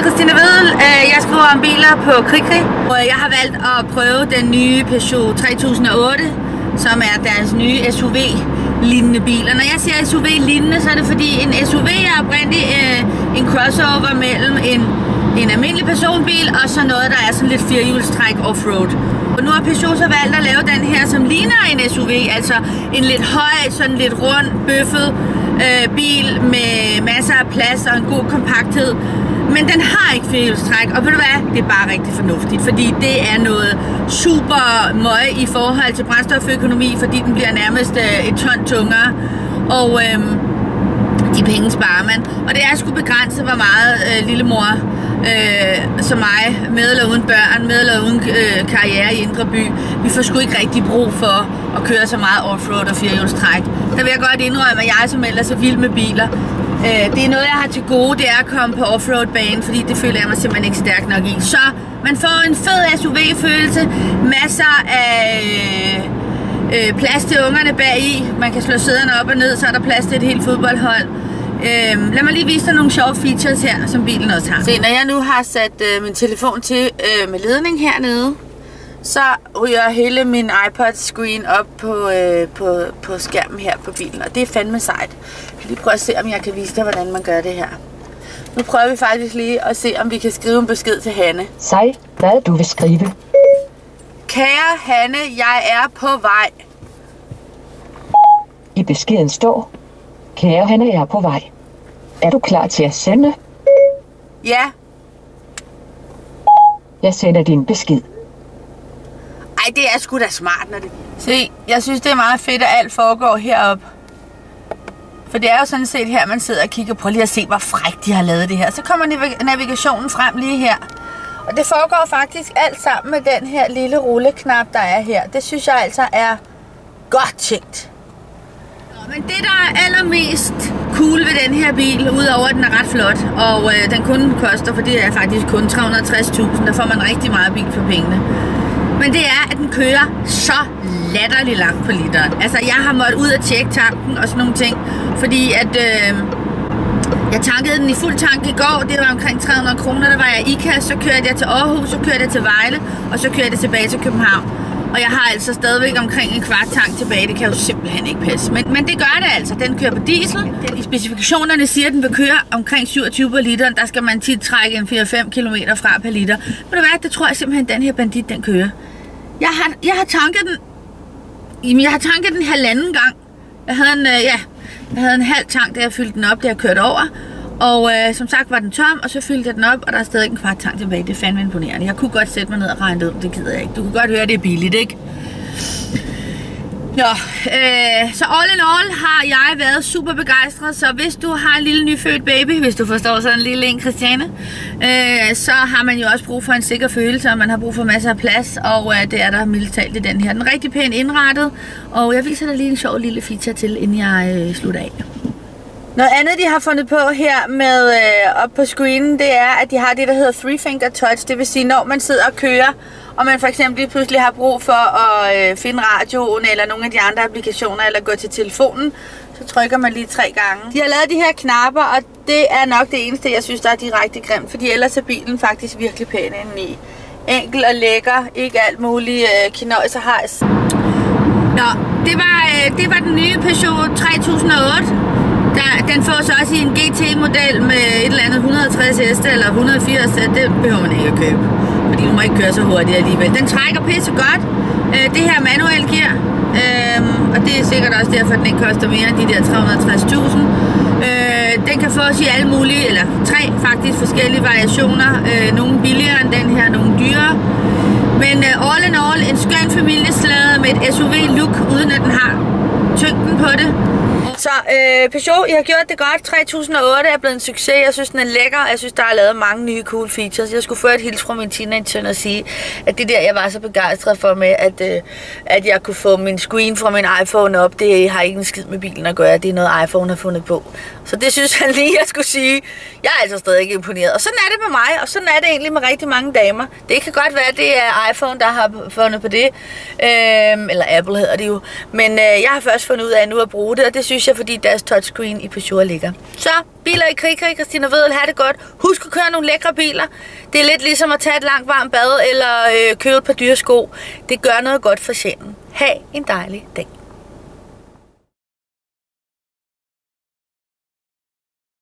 Christine Vedel. Jeg skriver om biler på KriKri. Jeg har valgt at prøve den nye Peugeot 3008, som er deres nye SUV-lignende bil. Og når jeg siger SUV-lignende, så er det fordi en SUV er oprindeligt en crossover mellem en almindelig personbil og så noget, der er sådan lidt firehjulstræk offroad. Og nu har Peugeot så valgt at lave den her, som ligner en SUV, altså en lidt høj, sådan lidt rund, bøffet bil med masser af plads og en god kompakthed. Men den har ikke firehjulstræk, og ved du hvad? Det er bare rigtig fornuftigt, fordi det er noget super møg i forhold til brændstoføkonomi, fordi den bliver nærmest et ton tungere. Og de penge sparer man. Og det er sgu begrænset, hvor meget lillemor som mig, med eller uden børn, med eller uden karriere i Indre By, vi får sgu ikke rigtig brug for at køre så meget offroad og firehjulstræk. Der vil jeg godt indrømme, at jeg som ellers er vild med biler, det er noget, jeg har til gode, det er at komme på offroad-banen, fordi det føler jeg mig simpelthen ikke stærk nok i. Så man får en fed SUV-følelse, masser af plads til ungerne bagi, man kan slå sæderne op og ned, så er der plads til et helt fodboldhold. Lad mig lige vise dig nogle sjove features her, som bilen også har. Se, når jeg nu har sat min telefon til med ledning hernede, så ryger hele min iPod-screen op på skærmen her på bilen, og det er fandme sejt. Jeg kan lige prøve at se, om jeg kan vise dig, hvordan man gør det her. Nu prøver vi faktisk lige at se, om vi kan skrive en besked til Hanne. Sig, hvad du vil skrive. Kære Hanne, jeg er på vej. I beskeden står: kære Hanne, jeg er på vej. Er du klar til at sende? Ja. Jeg sender din besked. Ej, det er sgu da smart, når det... Se, jeg synes, det er meget fedt, at alt foregår heroppe. For det er jo sådan set her, man sidder og kigger på lige at se, hvor frækt de har lavet det her. Så kommer navigationen frem lige her. Og det foregår faktisk alt sammen med den her lille rulleknap, der er her. Det synes jeg altså er godt tænkt. Men det, der er allermest cool ved den her bil, udover at den er ret flot, og den kun koster, for det er faktisk kun 360.000, der får man rigtig meget bil for pengene. Men det er, at den kører så latterligt langt på literen. Altså, jeg har måttet ud og tjekke tanken og sådan nogle ting, fordi at jeg tankede den i fuld tank i går, det var omkring 300 kroner, der var jeg i IKAS, så kørte jeg til Aarhus, så kørte jeg til Vejle, og så kørte jeg tilbage til København. Og jeg har altså stadigvæk omkring en kvart tank tilbage, det kan jo simpelthen ikke passe. Men det gør det altså, den kører på diesel. I specifikationerne siger, at den vil køre omkring 27 på literen, der skal man tit trække en 4-5 km fra per liter. Men det tror jeg simpelthen, den her bandit, den kører. Jeg har tanket den, jamen jeg har tanket den halvanden gang. Jeg havde en halv tank, da jeg fyldte den op, da jeg kørte over. Og som sagt var den tom, og så fyldte jeg den op, og der er stadig en kvart tank tilbage. Det er fandme imponerende. Jeg kunne godt sætte mig ned og regne det ud, det gider jeg ikke. Du kan godt høre, det er billigt, ikke? Nå, så all in all har jeg været super begejstret, så hvis du har en lille nyfødt baby, hvis du forstår sådan en lille en, Christiane, så har man jo også brug for en sikker følelse, og man har brug for masser af plads, og det er der mildt talt i den her. Den er rigtig pænt indrettet, og jeg viser dig lige en sjov lille feature til, inden jeg slutter af. Noget andet, de har fundet på her med op på screenen, det er, at de har det, der hedder 3-finger touch. Det vil sige, når man sidder og kører, og man for eksempel pludselig har brug for at finde radioen eller nogle af de andre applikationer, eller gå til telefonen, så trykker man lige 3 gange. De har lavet de her knapper, og det er nok det eneste, jeg synes, der er direkte grimt, fordi ellers er bilen faktisk virkelig pæn indeni. Enkel og lækker, ikke alt muligt kinøjs og hejs. Nå, det var den nye Peugeot 3008. Den får så også i en GT-model med et eller andet 160 heste eller 180 heste. Det behøver man ikke at købe, fordi du må ikke køre så hurtigt alligevel. Den trækker pisse godt. Det her manuel gear, og det er sikkert også derfor, at den ikke koster mere end de der 360.000. Den kan fås i alle mulige, eller 3 faktisk forskellige variationer. Nogle billigere end den her, nogle dyrere. Men all in all, en skøn familieslæde med et SUV-look, uden at den har tyngden på det. Så Peugeot, I har gjort det godt. 3008 er blevet en succes. Jeg synes, den er lækker. Jeg synes, der er lavet mange nye cool features. Jeg skulle føre et hils fra min teenage-søn og sige, at det der, jeg var så begejstret for med, at jeg kunne få min screen fra min iPhone op, det har ikke en skid med bilen at gøre. Det er noget, iPhone har fundet på. Så det synes jeg lige, jeg skulle sige. Jeg er altså stadig ikke imponeret. Og sådan er det med mig, og sådan er det egentlig med rigtig mange damer. Det kan godt være, at det er iPhone, der har fundet på det. Eller Apple hedder det jo. Men jeg har først fundet ud af nu at bruge det, og det synes synes jeg, fordi deres touchscreen i Peugeot ligger. Så, biler i krig, Christina Vedel, have det godt. Husk at køre nogle lækre biler. Det er lidt ligesom at tage et langt varmt bad, eller købe et par dyre sko. Det gør noget godt for sjælen. Ha' en dejlig dag.